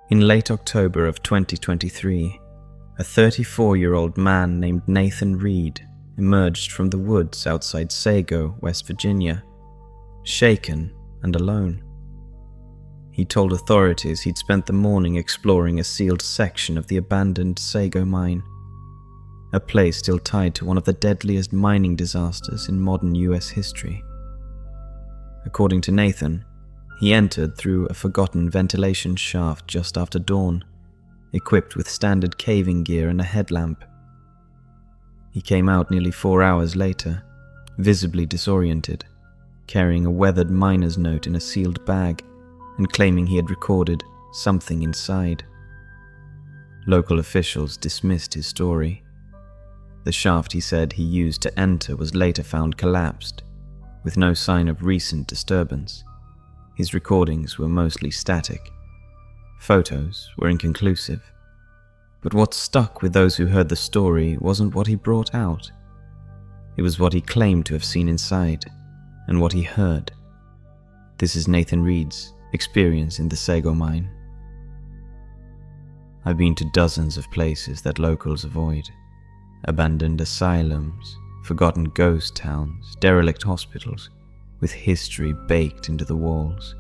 In late October of 2023, a 34-year-old man named Nathan Reed emerged from the woods outside Sago, West Virginia, shaken and alone. He told authorities he'd spent the morning exploring a sealed section of the abandoned Sago mine, a place still tied to one of the deadliest mining disasters in modern US history. According to Nathan, he entered through a forgotten ventilation shaft just after dawn, equipped with standard caving gear and a headlamp. He came out nearly 4 hours later, visibly disoriented, carrying a weathered miner's note in a sealed bag and claiming he had recorded something inside. Local officials dismissed his story. The shaft he said he used to enter was later found collapsed, with no sign of recent disturbance. His recordings were mostly static. Photos were inconclusive. But what stuck with those who heard the story wasn't what he brought out. It was what he claimed to have seen inside, and what he heard. This is Nathan Reed's experience in the Sago mine. I've been to dozens of places that locals avoid. Abandoned asylums, forgotten ghost towns, derelict hospitals, with history baked into the walls.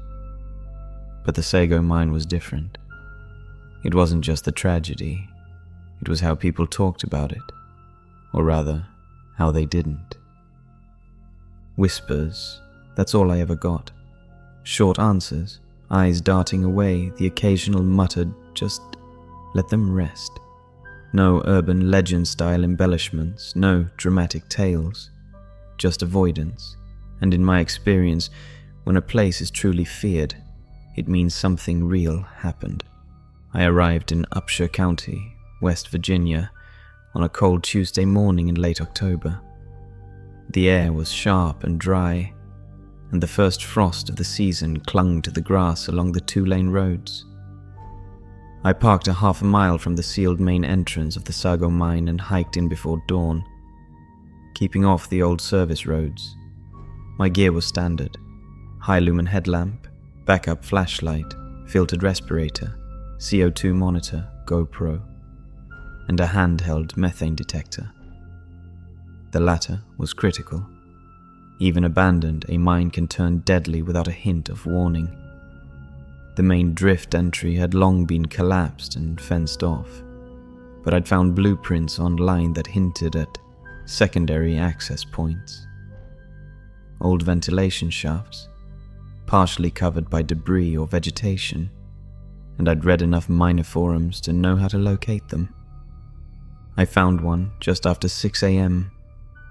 But the Sago mine was different. It wasn't just the tragedy, it was how people talked about it, or rather, how they didn't. Whispers, that's all I ever got. Short answers, eyes darting away, the occasional muttered, just let them rest. No urban legend-style embellishments, no dramatic tales, just avoidance. And in my experience, when a place is truly feared, it means something real happened. I arrived in Upshur County, West Virginia, on a cold Tuesday morning in late October. The air was sharp and dry, and the first frost of the season clung to the grass along the 2-lane roads. I parked a half a mile from the sealed main entrance of the Sago mine and hiked in before dawn, keeping off the old service roads. My gear was standard: high-lumen headlamp, backup flashlight, filtered respirator, CO2 monitor, GoPro, and a handheld methane detector. The latter was critical. Even abandoned, a mine can turn deadly without a hint of warning. The main drift entry had long been collapsed and fenced off, but I'd found blueprints online that hinted at secondary access points. Old ventilation shafts, partially covered by debris or vegetation, and I'd read enough miner forums to know how to locate them. I found one just after 6 a.m.,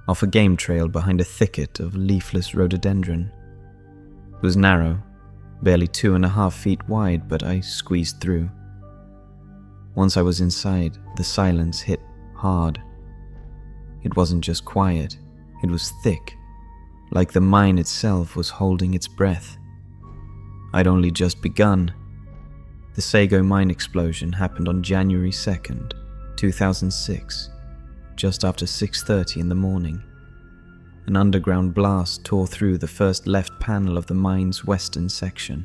off a game trail behind a thicket of leafless rhododendron. It was narrow, barely 2.5 feet wide, but I squeezed through. Once I was inside, the silence hit hard. It wasn't just quiet, it was thick, like the mine itself was holding its breath. I'd only just begun. The Sago mine explosion happened on January 2nd, 2006, just after 6:30 in the morning. An underground blast tore through the first left panel of the mine's western section.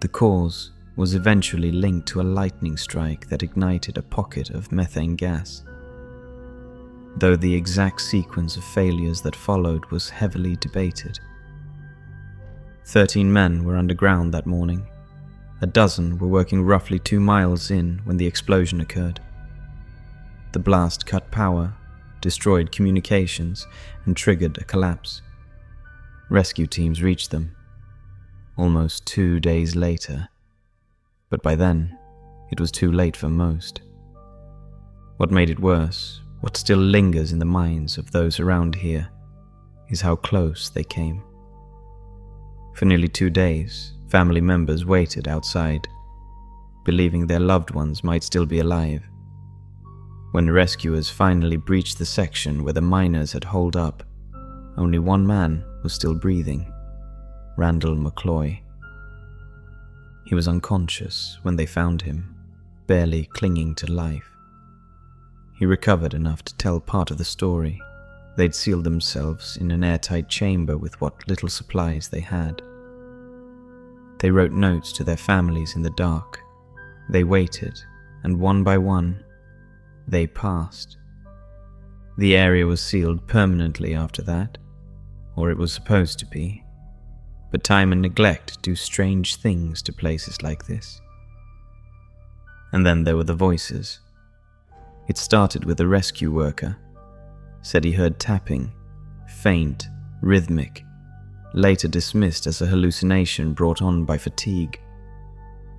The cause was eventually linked to a lightning strike that ignited a pocket of methane gas, though the exact sequence of failures that followed was heavily debated. 13 men were underground that morning. A dozen were working roughly 2 miles in when the explosion occurred. The blast cut power, destroyed communications, and triggered a collapse. Rescue teams reached them, almost 2 days later, but by then, it was too late for most. What made it worse, what still lingers in the minds of those around here, is how close they came. For nearly 2 days, family members waited outside, believing their loved ones might still be alive. When rescuers finally breached the section where the miners had holed up, only one man was still breathing: Randall McCloy. He was unconscious when they found him, barely clinging to life. He recovered enough to tell part of the story. They'd sealed themselves in an airtight chamber with what little supplies they had. They wrote notes to their families in the dark, They waited, and one by one, they passed. The area was sealed permanently after that, or it was supposed to be, but time and neglect do strange things to places like this. And then there were the voices. It started with a rescue worker. Said he heard tapping, faint, rhythmic, later dismissed as a hallucination brought on by fatigue.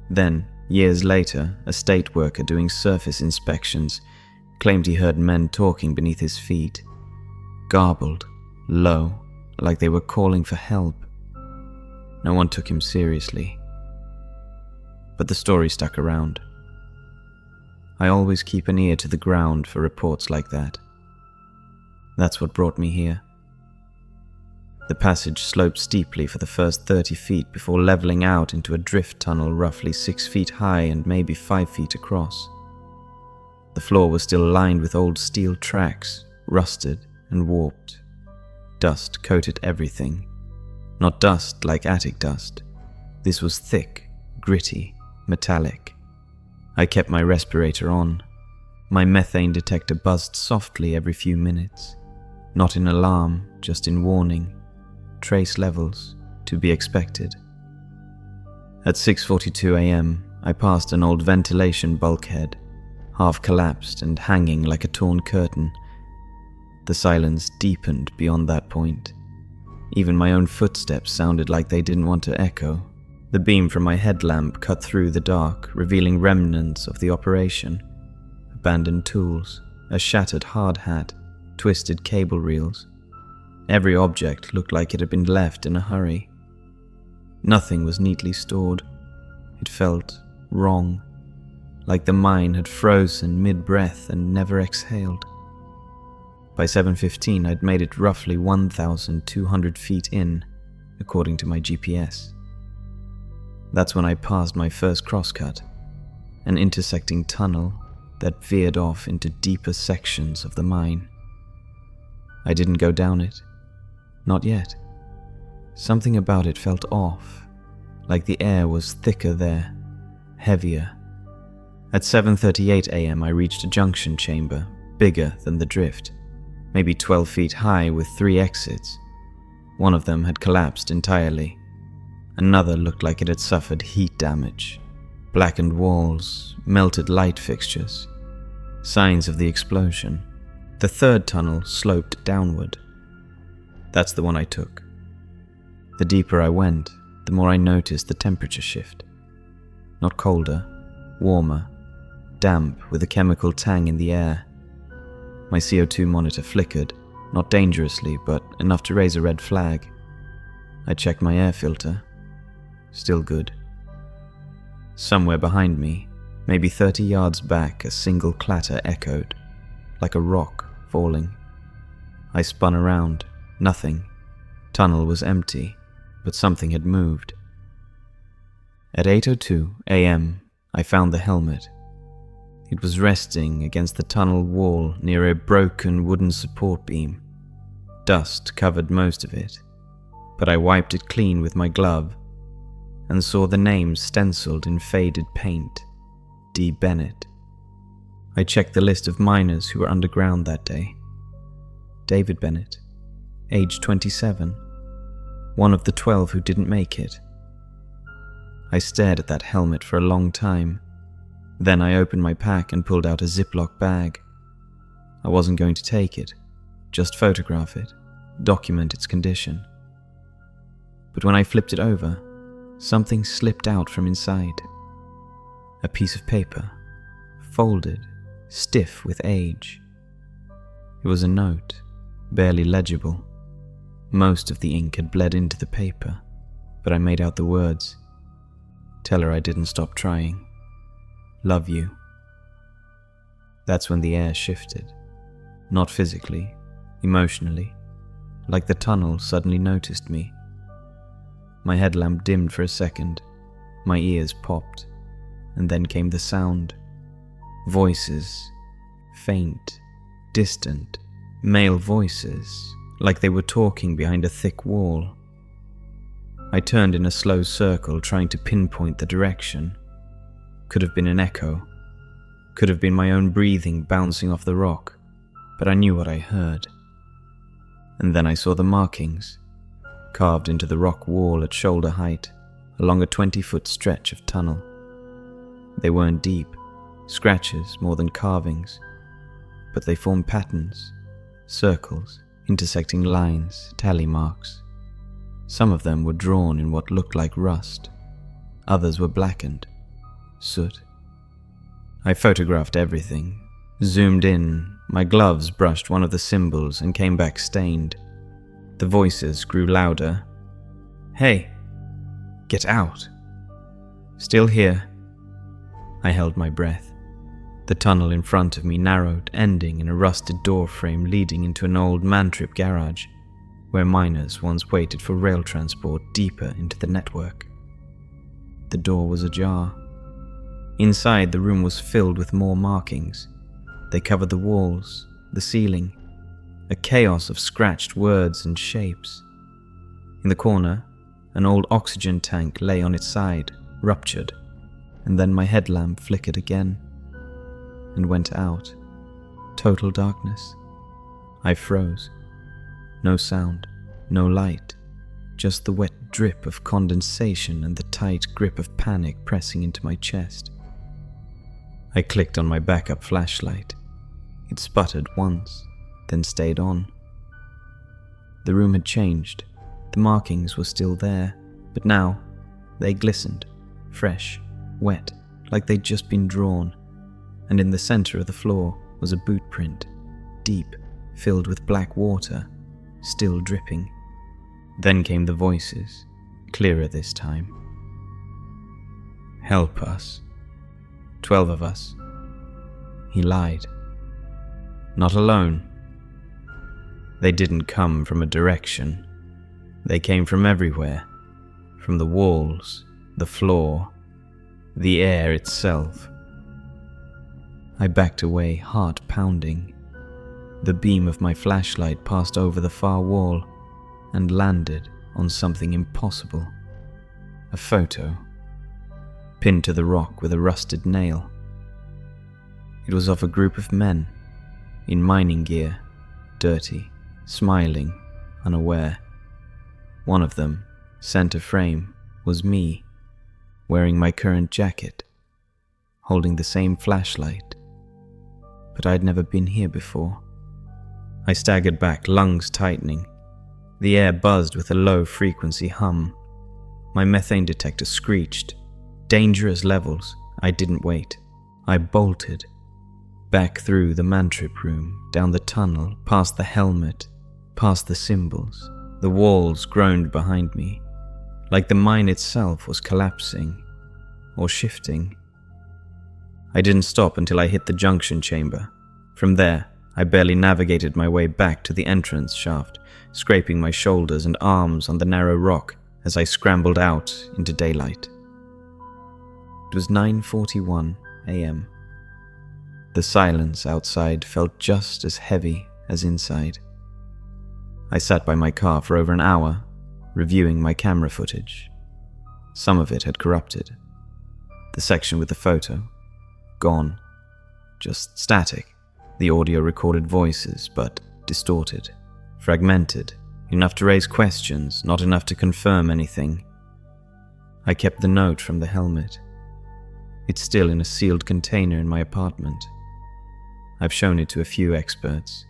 Then, years later, a state worker doing surface inspections claimed he heard men talking beneath his feet, garbled, low, like they were calling for help. No one took him seriously. But the story stuck around. I always keep an ear to the ground for reports like that. That's what brought me here. The passage sloped steeply for the first 30 feet before leveling out into a drift tunnel roughly 6 feet high and maybe 5 feet across. The floor was still lined with old steel tracks, rusted and warped. Dust coated everything. Not dust like attic dust. This was thick, gritty, metallic. I kept my respirator on. My methane detector buzzed softly every few minutes. Not in alarm, just in warning. Trace levels, to be expected. At 6:42 a.m., I passed an old ventilation bulkhead, half collapsed and hanging like a torn curtain. The silence deepened beyond that point. Even my own footsteps sounded like they didn't want to echo. The beam from my headlamp cut through the dark, revealing remnants of the operation. Abandoned tools, a shattered hard hat, twisted cable reels. Every object looked like it had been left in a hurry. Nothing was neatly stored. It felt wrong, like the mine had frozen mid-breath and never exhaled. By 7:15, I'd made it roughly 1,200 feet in, according to my GPS. That's when I passed my first crosscut, an intersecting tunnel that veered off into deeper sections of the mine. I didn't go down it. Not yet. Something about it felt off, like the air was thicker there, heavier. At 7:38 a.m. I reached a junction chamber, bigger than the drift, maybe 12 feet high with 3 exits. One of them had collapsed entirely. Another looked like it had suffered heat damage. Blackened walls, melted light fixtures. Signs of the explosion. The third tunnel sloped downward. That's the one I took. The deeper I went, the more I noticed the temperature shift. Not colder, warmer, damp with a chemical tang in the air. My CO2 monitor flickered, not dangerously, but enough to raise a red flag. I checked my air filter. Still good. Somewhere behind me, maybe 30 yards back, a single clatter echoed, like a rock falling. I spun around. Nothing. Tunnel was empty, but something had moved. At 8:02 a.m., I found the helmet. It was resting against the tunnel wall near a broken wooden support beam. Dust covered most of it, but I wiped it clean with my glove and saw the name stenciled in faded paint, D. Bennett. I checked the list of miners who were underground that day. David Bennett, age 27, one of the 12 who didn't make it. I stared at that helmet for a long time. Then I opened my pack and pulled out a Ziploc bag. I wasn't going to take it, just photograph it, document its condition. But when I flipped it over, something slipped out from inside. A piece of paper, folded, stiff with age. It was a note, barely legible. Most of the ink had bled into the paper, but I made out the words. Tell her I didn't stop trying. Love you. That's when the air shifted. Not physically, emotionally, like the tunnel suddenly noticed me. My headlamp dimmed for a second, my ears popped, and then came the sound. Voices, faint, distant, male voices, like they were talking behind a thick wall. I turned in a slow circle, trying to pinpoint the direction. Could have been an echo. Could have been my own breathing bouncing off the rock, but I knew what I heard. And then I saw the markings, carved into the rock wall at shoulder height, along a 20-foot stretch of tunnel. They weren't deep, scratches more than carvings, but they formed patterns, circles, intersecting lines, tally marks. Some of them were drawn in what looked like rust. Others were blackened, soot. I photographed everything, zoomed in, my gloves brushed one of the symbols and came back stained. The voices grew louder. "Hey, get out." "Still here." I held my breath. The tunnel in front of me narrowed, ending in a rusted door frame leading into an old manrip garage, where miners once waited for rail transport deeper into the network. The door was ajar. Inside, the room was filled with more markings. They covered the walls, the ceiling, a chaos of scratched words and shapes. In the corner, an old oxygen tank lay on its side, ruptured, and then my headlamp flickered again and went out. Total darkness. I froze. No sound, no light, just the wet drip of condensation and the tight grip of panic pressing into my chest. I clicked on my backup flashlight. It sputtered once, then stayed on. The room had changed. The markings were still there, but now they glistened, fresh, wet, like they'd just been drawn. And in the center of the floor was a boot print, deep, filled with black water, still dripping. Then came the voices, clearer this time. "Help us. 12 of us." He lied. Not alone. They didn't come from a direction. They came from everywhere. From the walls, the floor, the air itself. I backed away, heart pounding. The beam of my flashlight passed over the far wall and landed on something impossible. A photo, pinned to the rock with a rusted nail. It was of a group of men, in mining gear, dirty, smiling, unaware. One of them, center frame, was me, wearing my current jacket, holding the same flashlight. But I'd never been here before. I staggered back, lungs tightening. The air buzzed with a low-frequency hum. My methane detector screeched. Dangerous levels. I didn't wait. I bolted. Back through the manrip room, down the tunnel, past the helmet, past the symbols. The walls groaned behind me, like the mine itself was collapsing, or shifting. I didn't stop until I hit the junction chamber. From there, I barely navigated my way back to the entrance shaft, scraping my shoulders and arms on the narrow rock as I scrambled out into daylight. It was 9:41 a.m. The silence outside felt just as heavy as inside. I sat by my car for over an hour, reviewing my camera footage. Some of it had corrupted. The section with the photo, gone. Just static. The audio recorded voices, but distorted, fragmented, enough to raise questions, not enough to confirm anything. I kept the note from the helmet. It's still in a sealed container in my apartment. I've shown it to a few experts.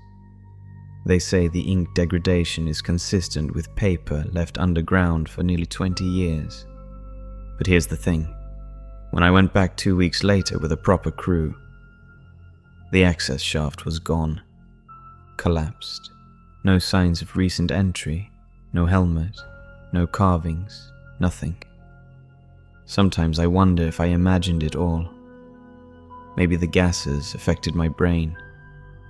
They say the ink degradation is consistent with paper left underground for nearly 20 years. But here's the thing. When I went back 2 weeks later with a proper crew, the access shaft was gone, collapsed. No signs of recent entry, no helmet, no carvings, nothing. Sometimes I wonder if I imagined it all. Maybe the gases affected my brain.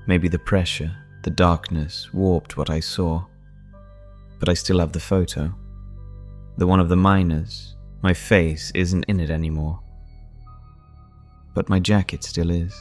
Maybe the pressure, the darkness warped what I saw. But I still have the photo. The one of the miners. My face isn't in it anymore. But my jacket still is.